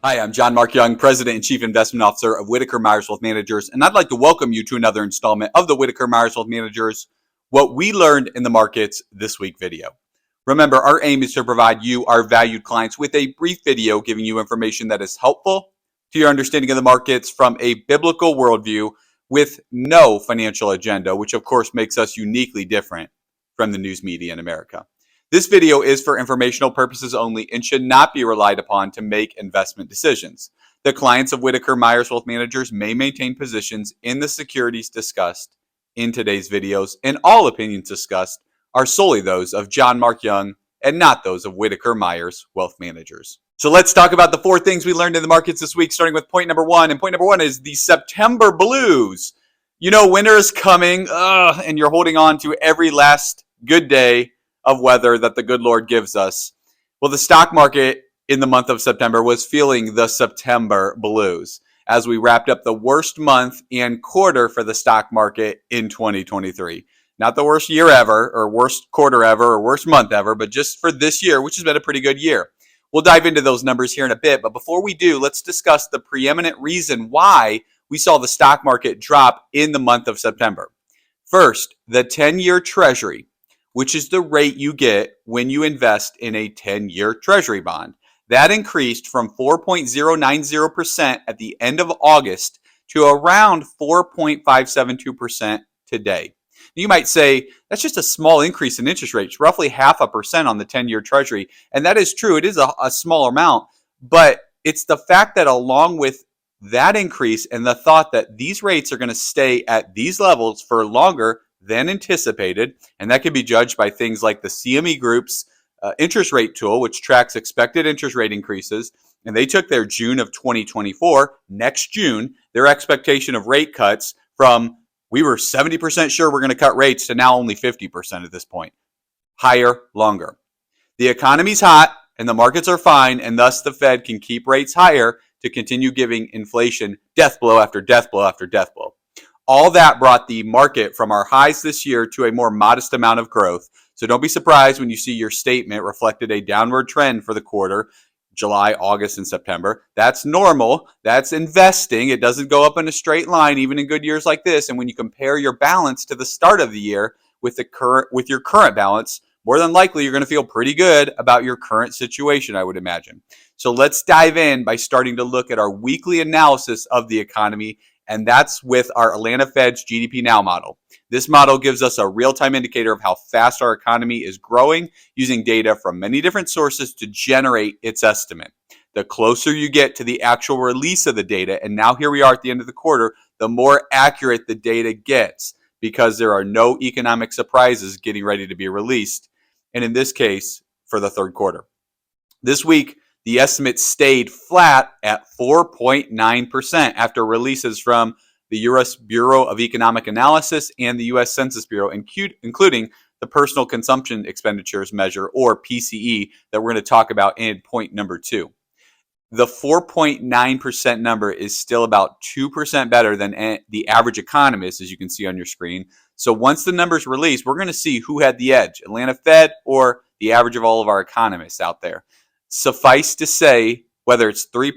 Hi, I'm John Mark Young, President and Chief Investment Officer of Whitaker-Myers Wealth Managers, and I'd like to welcome you to another installment of the Whitaker-Myers Wealth Managers, What We Learned in the Markets This Week video. Remember, our aim is to provide you, our valued clients, with a brief video giving you information that is helpful to your understanding of the markets from a biblical worldview with no financial agenda, which of course makes us uniquely different from the news media in America. This video is for informational purposes only and should not be relied upon to make investment decisions. The clients of Whitaker-Myers Wealth Managers may maintain positions in the securities discussed in today's videos, and all opinions discussed are solely those of John Mark Young and not those of Whitaker-Myers Wealth Managers. So let's talk about the 4 things we learned in the markets this week, starting with point number 1. And point number 1 is the September blues. You know, winter is coming, and you're holding on to every last good day of weather that the good Lord gives us. Well, the stock market in the month of September was feeling the September blues as we wrapped up the worst month and quarter for the stock market in 2023. Not the worst year ever, or worst quarter ever, or worst month ever, but just for this year, which has been a pretty good year. We'll dive into those numbers here in a bit, but before we do, let's discuss the preeminent reason why we saw the stock market drop in the month of September. First, the 10-year Treasury, which is the rate you get when you invest in a 10-year Treasury bond. That increased from 4.090% at the end of August to around 4.572% today. You might say, that's just a small increase in interest rates, roughly 0.5% on the 10-year Treasury. And that is true. It is a small amount, but it's the fact that along with that increase and the thought that these rates are going to stay at these levels for longer than anticipated, and that can be judged by things like the CME Group's interest rate tool, which tracks expected interest rate increases, and they took their June of 2024, next June, their expectation of rate cuts from, we were 70% sure we're going to cut rates, to now only 50% at this point. Higher, longer. The economy's hot, and the markets are fine, and thus the Fed can keep rates higher to continue giving inflation death blow after death blow after death blow. All that brought the market from our highs this year to a more modest amount of growth. So don't be surprised when you see your statement reflected a downward trend for the quarter, July, August, and September. That's normal. That's investing. It doesn't go up in a straight line, even in good years like this. And when you compare your balance to the start of the year with your current balance, more than likely you're going to feel pretty good about your current situation, I would imagine. So let's dive in by starting to look at our weekly analysis of the economy, and that's with our Atlanta Fed's GDP Now model. This model gives us a real-time indicator of how fast our economy is growing using data from many different sources to generate its estimate. The closer you get to the actual release of the data, and now here we are at the end of the quarter, the more accurate the data gets because there are no economic surprises getting ready to be released, and in this case, for the third quarter. This week, the estimate stayed flat at 4.9% after releases from the U.S. Bureau of Economic Analysis and the U.S. Census Bureau, including the Personal Consumption Expenditures Measure, or PCE, that we're going to talk about in point number 2. The 4.9% number is still about 2% better than the average economist, as you can see on your screen. So once the numbers release, we're going to see who had the edge, Atlanta Fed or the average of all of our economists out there. Suffice to say, whether it's 3%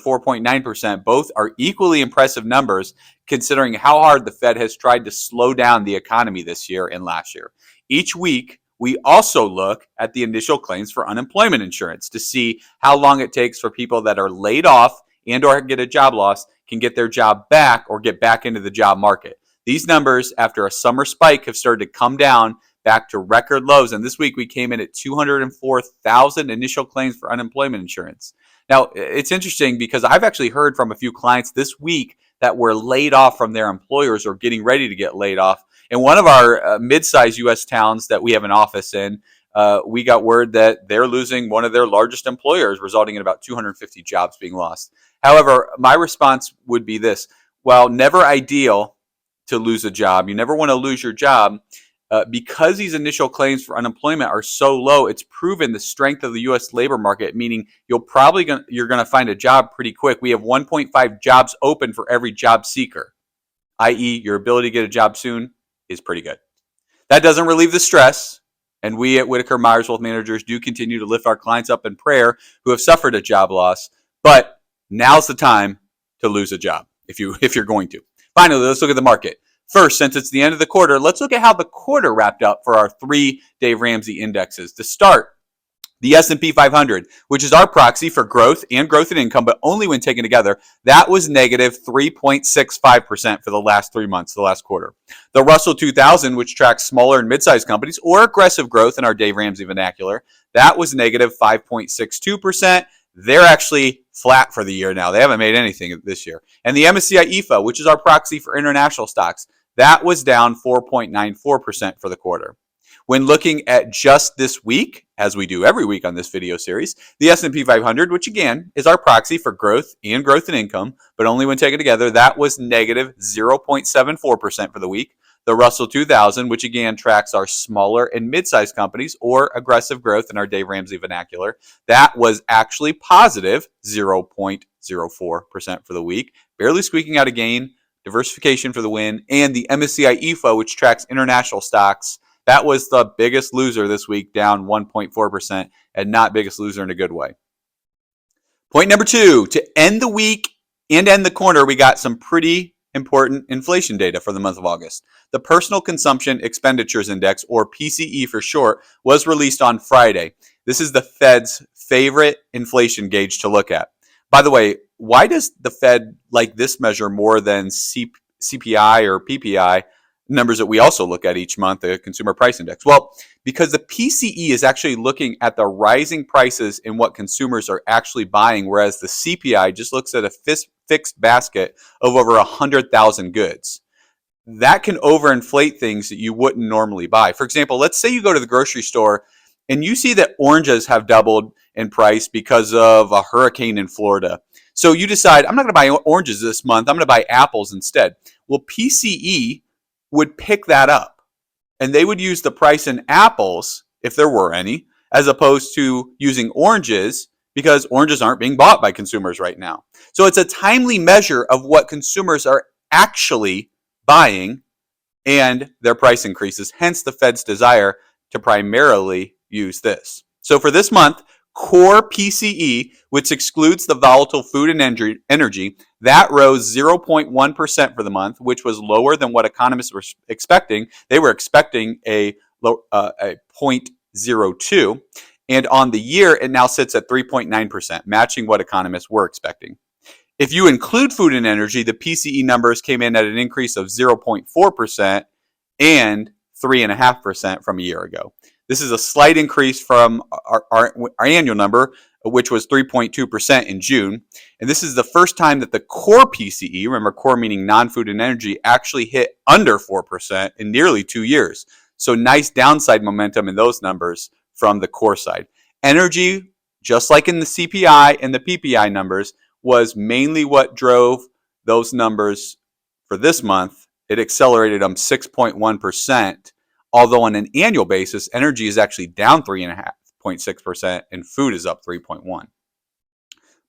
or 4.9%, both are equally impressive numbers considering how hard the Fed has tried to slow down the economy this year and last year. Each week, we also look at the initial claims for unemployment insurance to see how long it takes for people that are laid off and or get a job loss can get their job back or get back into the job market. These numbers, after a summer spike, have started to come down back to record lows. And this week we came in at 204,000 initial claims for unemployment insurance. Now, it's interesting because I've actually heard from a few clients this week that were laid off from their employers or getting ready to get laid off. In one of our mid-sized U.S. towns that we have an office in, we got word that they're losing one of their largest employers, resulting in about 250 jobs being lost. However, my response would be this. While never ideal to lose a job, you never want to lose your job, because these initial claims for unemployment are so low, it's proven the strength of the U.S. labor market, meaning you're going to find a job pretty quick. We have 1.5 jobs open for every job seeker, i.e. your ability to get a job soon is pretty good. That doesn't relieve the stress, and we at Whitaker-Myers Wealth Managers do continue to lift our clients up in prayer who have suffered a job loss, but now's the time to lose a job if you're going to. Finally, let's look at the market. First, since it's the end of the quarter, let's look at how the quarter wrapped up for our 3 Dave Ramsey indexes. To start, the S&P 500, which is our proxy for growth and growth in income, but only when taken together, that was negative 3.65% for the last 3 months, the last quarter. The Russell 2000, which tracks smaller and mid-sized companies or aggressive growth in our Dave Ramsey vernacular, that was negative 5.62%. They're actually flat for the year now. They haven't made anything this year. And the MSCI EFA, which is our proxy for international stocks, that was down 4.94% for the quarter. When looking at just this week, as we do every week on this video series, the S&P 500, which again is our proxy for growth and growth in income, but only when taken together, that was negative 0.74% for the week. The Russell 2000, which again tracks our smaller and mid-sized companies or aggressive growth in our Dave Ramsey vernacular, that was actually positive 0.04% for the week, barely squeaking out a gain, diversification for the win. And the MSCI EFA, which tracks international stocks, that was the biggest loser this week, down 1.4%, and not biggest loser in a good way. Point number 2, to end the week and end the quarter, we got some pretty important inflation data for the month of August. The Personal Consumption Expenditures Index, or PCE for short, was released on Friday. This is the Fed's favorite inflation gauge to look at. By the way, why does the Fed like this measure more than CPI or PPI, numbers that we also look at each month, the Consumer Price Index? Well, because the PCE is actually looking at the rising prices in what consumers are actually buying, whereas the CPI just looks at a fixed basket of over 100,000 goods. That can overinflate things that you wouldn't normally buy. For example, let's say you go to the grocery store and you see that oranges have doubled in price because of a hurricane in Florida. So you decide, I'm not going to buy oranges this month, I'm going to buy apples instead. Well, PCE would pick that up, and they would use the price in apples, if there were any, as opposed to using oranges, because oranges aren't being bought by consumers right now. So it's a timely measure of what consumers are actually buying and their price increases, hence the Fed's desire to primarily use this. So for this month, core PCE, which excludes the volatile food and energy, that rose 0.1% for the month, which was lower than what economists were expecting. They were expecting a 0.02. And on the year, it now sits at 3.9%, matching what economists were expecting. If you include food and energy, the PCE numbers came in at an increase of 0.4% and 3.5% from a year ago. This is a slight increase from our annual number, which was 3.2% in June. And this is the first time that the core PCE, remember core meaning non-food and energy, actually hit under 4% in nearly 2 years. So nice downside momentum in those numbers from the core side. Energy, just like in the CPI and the PPI numbers, was mainly what drove those numbers for this month. It accelerated them 6.1%. Although on an annual basis, energy is actually down 3.6% and food is up 3.1%.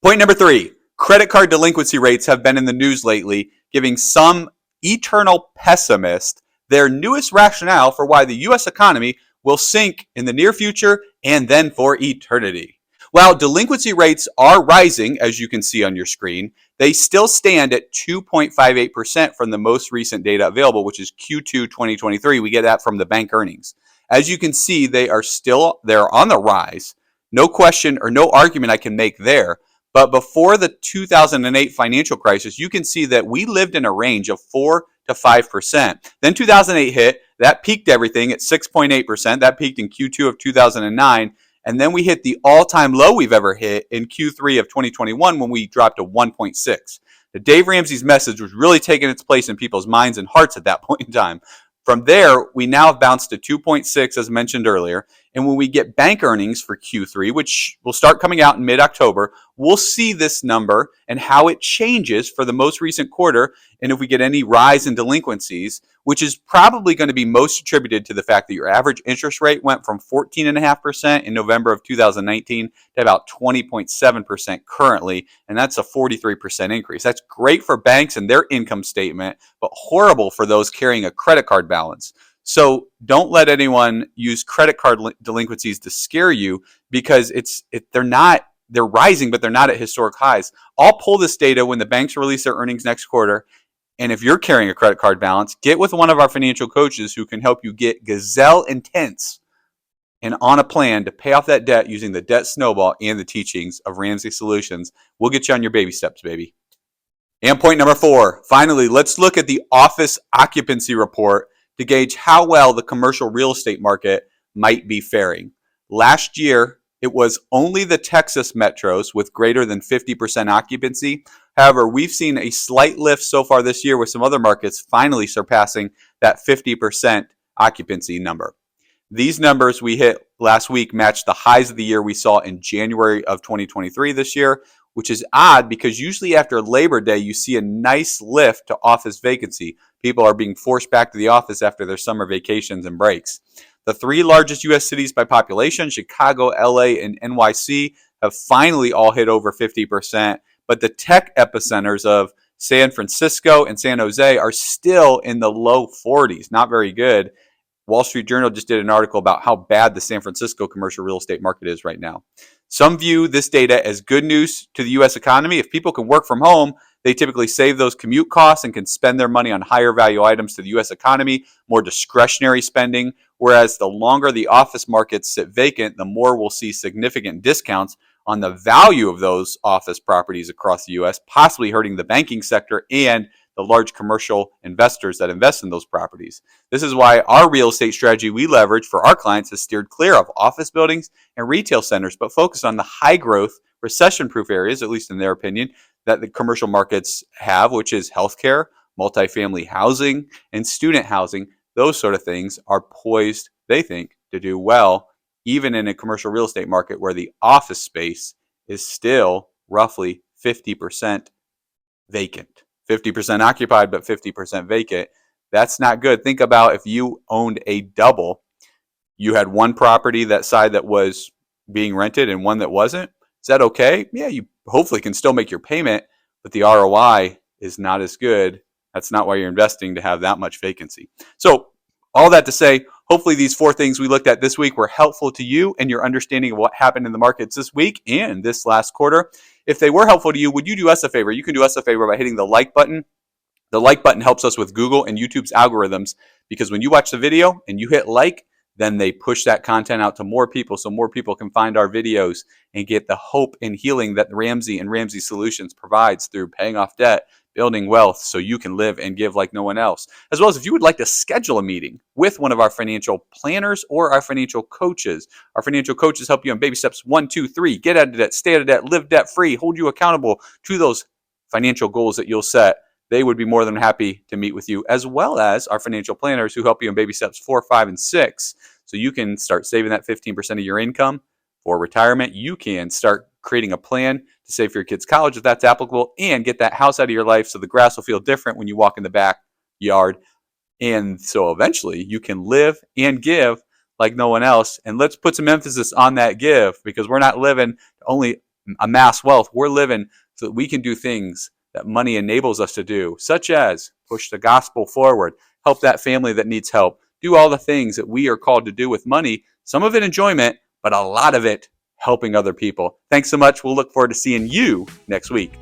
Point number 3, credit card delinquency rates have been in the news lately, giving some eternal pessimists their newest rationale for why the U.S. economy will sink in the near future and then for eternity. While delinquency rates are rising, as you can see on your screen, they still stand at 2.58% from the most recent data available, which is Q2 2023. We get that from the bank earnings. As you can see, they're on the rise. No question or no argument I can make there. But before the 2008 financial crisis, you can see that we lived in a range of 4 to 5%. Then 2008 hit, that peaked everything at 6.8%. That peaked in Q2 of 2009. And then we hit the all-time low we've ever hit in Q3 of 2021 when we dropped to 1.6. Dave Ramsey's message was really taking its place in people's minds and hearts at that point in time. From there, we now have bounced to 2.6, as mentioned earlier. And when we get bank earnings for Q3, which will start coming out in mid-October, we'll see this number and how it changes for the most recent quarter, and if we get any rise in delinquencies, which is probably going to be most attributed to the fact that your average interest rate went from 14.5% in November of 2019 to about 20.7% currently, and that's a 43% increase. That's great for banks and their income statement, but horrible for those carrying a credit card balance. So don't let anyone use credit card delinquencies to scare you, because they're not they're rising, but they're not at historic highs. I'll pull this data when the banks release their earnings next quarter. And if you're carrying a credit card balance, get with one of our financial coaches who can help you get gazelle intense and on a plan to pay off that debt using the debt snowball and the teachings of Ramsey Solutions. We'll get you on your baby steps, baby. And point number 4, finally, let's look at the office occupancy report to gauge how well the commercial real estate market might be faring. Last year, it was only the Texas metros with greater than 50% occupancy. However, we've seen a slight lift so far this year with some other markets finally surpassing that 50% occupancy number. These numbers we hit last week matched the highs of the year we saw in January of 2023 this year, which is odd because usually after Labor Day, you see a nice lift to office vacancy. People are being forced back to the office after their summer vacations and breaks. The 3 largest U.S. cities by population, Chicago, LA, and NYC, have finally all hit over 50%, but the tech epicenters of San Francisco and San Jose are still in the low 40s, not very good. Wall Street Journal just did an article about how bad the San Francisco commercial real estate market is right now. Some view this data as good news to the U.S. economy. If people can work from home, they typically save those commute costs and can spend their money on higher value items to the U.S. economy, more discretionary spending, whereas the longer the office markets sit vacant, the more we'll see significant discounts on the value of those office properties across the U.S., possibly hurting the banking sector and the large commercial investors that invest in those properties. This is why our real estate strategy we leverage for our clients has steered clear of office buildings and retail centers, but focused on the high growth, recession-proof areas, at least in their opinion, that the commercial markets have, which is healthcare, multifamily housing, and student housing. Those sort of things are poised, they think, to do well, even in a commercial real estate market where the office space is still roughly 50% vacant. 50% occupied, but 50% vacant. That's not good. Think about if you owned a double, you had one property that side that was being rented and one that wasn't. Is that okay? Yeah, you hopefully can still make your payment, but the ROI is not as good. That's not why you're investing to have that much vacancy. So all that to say, hopefully these 4 things we looked at this week were helpful to you and your understanding of what happened in the markets this week and this last quarter. If they were helpful to you, would you do us a favor? You can do us a favor by hitting the like button. The like button helps us with Google and YouTube's algorithms because when you watch the video and you hit like, then they push that content out to more people so more people can find our videos and get the hope and healing that Ramsey and Ramsey Solutions provides through paying off debt, building wealth so you can live and give like no one else. As well as if you would like to schedule a meeting with one of our financial planners or our financial coaches. Our financial coaches help you on baby steps 1, 2, 3, get out of debt, stay out of debt, live debt free, hold you accountable to those financial goals that you'll set. They would be more than happy to meet with you, as well as our financial planners who help you in baby steps 4, 5, and 6. So you can start saving that 15% of your income for retirement. You can start creating a plan to save for your kids' college if that's applicable, and get that house out of your life so the grass will feel different when you walk in the backyard. And so eventually you can live and give like no one else. And let's put some emphasis on that give, because we're not living to only amass wealth. We're living so that we can do things that money enables us to do, such as push the gospel forward, help that family that needs help, do all the things that we are called to do with money, some of it enjoyment, but a lot of it helping other people. Thanks so much. We'll look forward to seeing you next week.